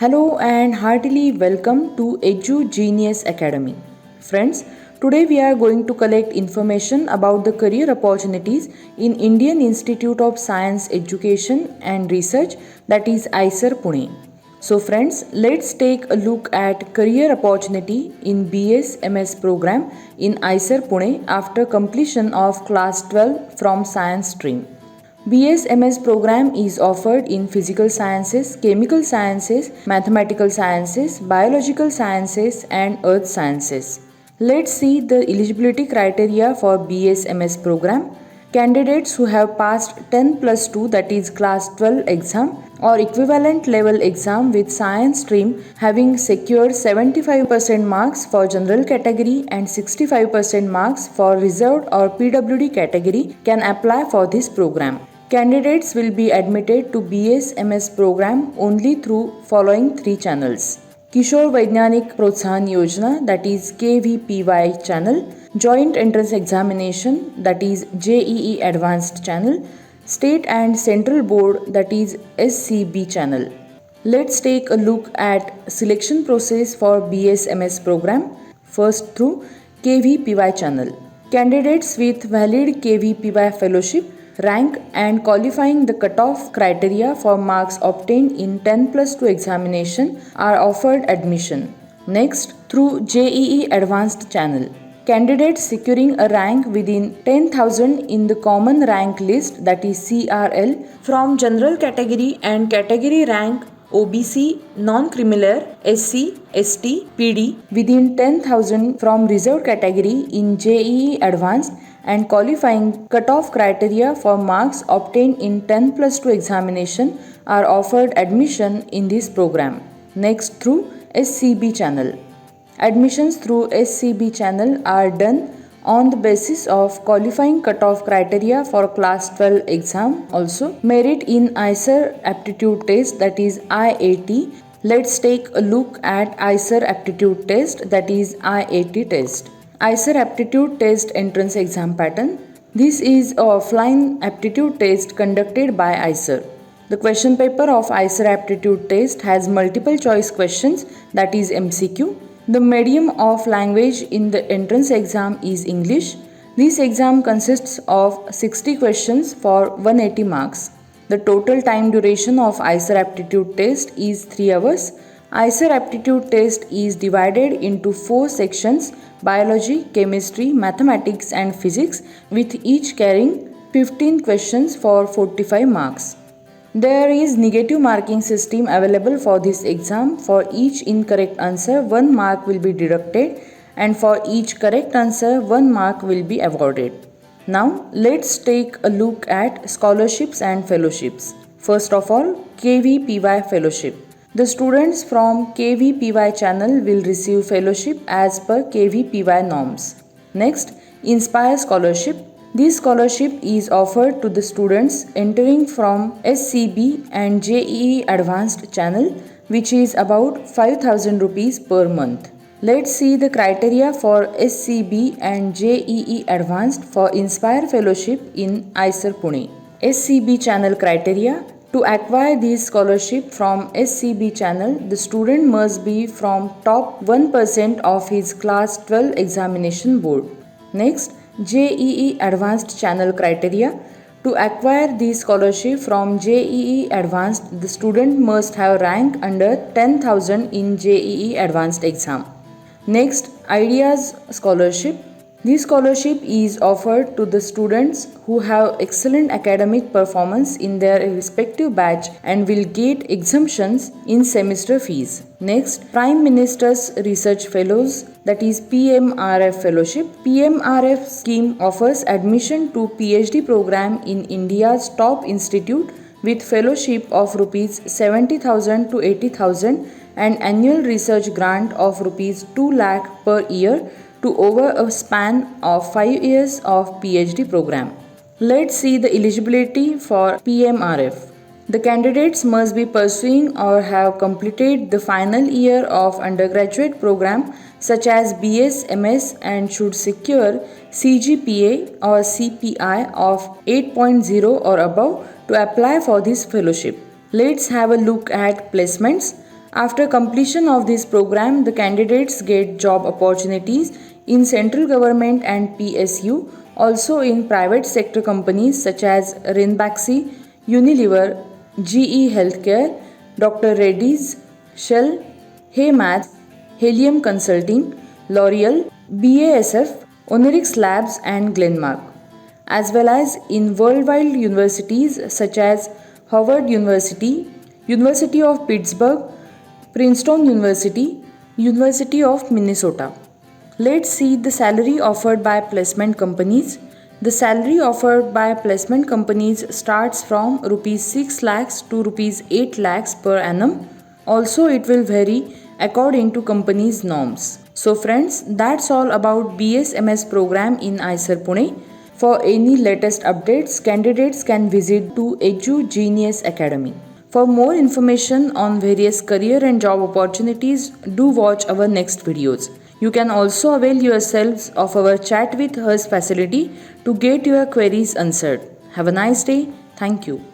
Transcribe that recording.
Hello and heartily welcome to Edu Genius Academy. Friends, today we are going to collect information about the career opportunities in Indian Institute of Science Education and Research, that is ISER Pune. So friends, let's take a look at career opportunity in BS MS program in ISER Pune after completion of class 12 from science stream. BSMS program is offered in physical sciences, chemical sciences, mathematical sciences, biological sciences and earth sciences. Let's see the eligibility criteria for BSMS program. Candidates who have passed 10 plus 2, that is class 12 exam or equivalent level exam with science stream, having secured 75% marks for general category and 65% marks for reserved or PWD category, can apply for this program. Candidates will be admitted to BSMS program only through following three channels: Kishore Vaidyanik Protsahan Yojana, that is KVPY channel, Joint Entrance Examination, that is JEE Advanced channel, State and Central Board, that is SCB channel. Let's take a look at selection process for BSMS program. First, through KVPY channel. Candidates with valid KVPY fellowship, rank and qualifying the cutoff criteria for marks obtained in 10 plus 2 examination are offered admission. Next, through JEE Advanced channel. Candidates securing a rank within 10,000 in the common rank list, that is CRL, from general category and category rank OBC, non-criminal, SC, ST, PD within 10,000 from reserved category in JEE Advanced and qualifying cutoff criteria for marks obtained in 10 plus 2 examination are offered admission in this program. Next, through SCB channel. Admissions through SCB channel are done on the basis of qualifying cutoff criteria for class 12 exam, also merit in ISER aptitude test, that is IAT. Let's take a look at ISER aptitude test, that is IAT test. ISER aptitude test entrance exam pattern. This is a offline aptitude test conducted by ISER. The question paper of ISER aptitude test has multiple choice questions, that is MCQ. The medium of language in the entrance exam is English. This exam consists of 60 questions for 180 marks. The total time duration of ISER aptitude test is 3 hours. ISER aptitude test is divided into 4 sections: biology, chemistry, mathematics and physics, with each carrying 15 questions for 45 marks. There is negative marking system available for this exam. For each incorrect answer, 1 mark will be deducted and for each correct answer, 1 mark will be awarded. Now, let's take a look at scholarships and fellowships. First of all, KVPY fellowship. The students from KVPY channel will receive fellowship as per KVPY norms. Next, Inspire Scholarship. This scholarship is offered to the students entering from SCB and JEE Advanced channel, which is about 5,000 rupees per month. Let's see the criteria for SCB and JEE Advanced for Inspire Fellowship in ISER Pune. SCB channel criteria. To acquire this scholarship from SCB channel, the student must be from top 1% of his class 12 examination board. Next, JEE Advanced channel criteria. To acquire this scholarship from JEE Advanced, the student must have rank under 10,000 in JEE Advanced exam. Next, Ideas Scholarship. This scholarship is offered to the students who have excellent academic performance in their respective batch and will get exemptions in semester fees. Next, Prime Minister's Research Fellows, that is PMRF Fellowship. PMRF scheme offers admission to PhD program in India's top institute with fellowship of rupees 70,000 to 80,000 and annual research grant of rupees 2 lakh per year to over a span of 5 years of PhD program. Let's see the eligibility for PMRF. The candidates must be pursuing or have completed the final year of undergraduate program such as BS, MS and should secure CGPA or CPI of 8.0 or above to apply for this fellowship. Let's have a look at placements. After completion of this program, the candidates get job opportunities in central government and PSU, also in private sector companies such as Ranbaxy, Unilever, GE Healthcare, Dr. Reddy's, Shell, Haymath, Helium Consulting, L'Oreal, BASF, Onerix Labs and Glenmark, as well as in worldwide universities such as Harvard University, University of Pittsburgh, Princeton University, University of Minnesota. Let's see the salary offered by placement companies. The salary offered by placement companies starts from rupees 6 lakhs to rupees 8 lakhs per annum. Also, it will vary according to companies' norms. So friends, that's all about BSMS program in IISER Pune. For any latest updates, candidates can visit to EduGenius Academy. For more information on various career and job opportunities, do watch our next videos. You can also avail yourselves of our Chat with Us facility to get your queries answered. Have a nice day. Thank you.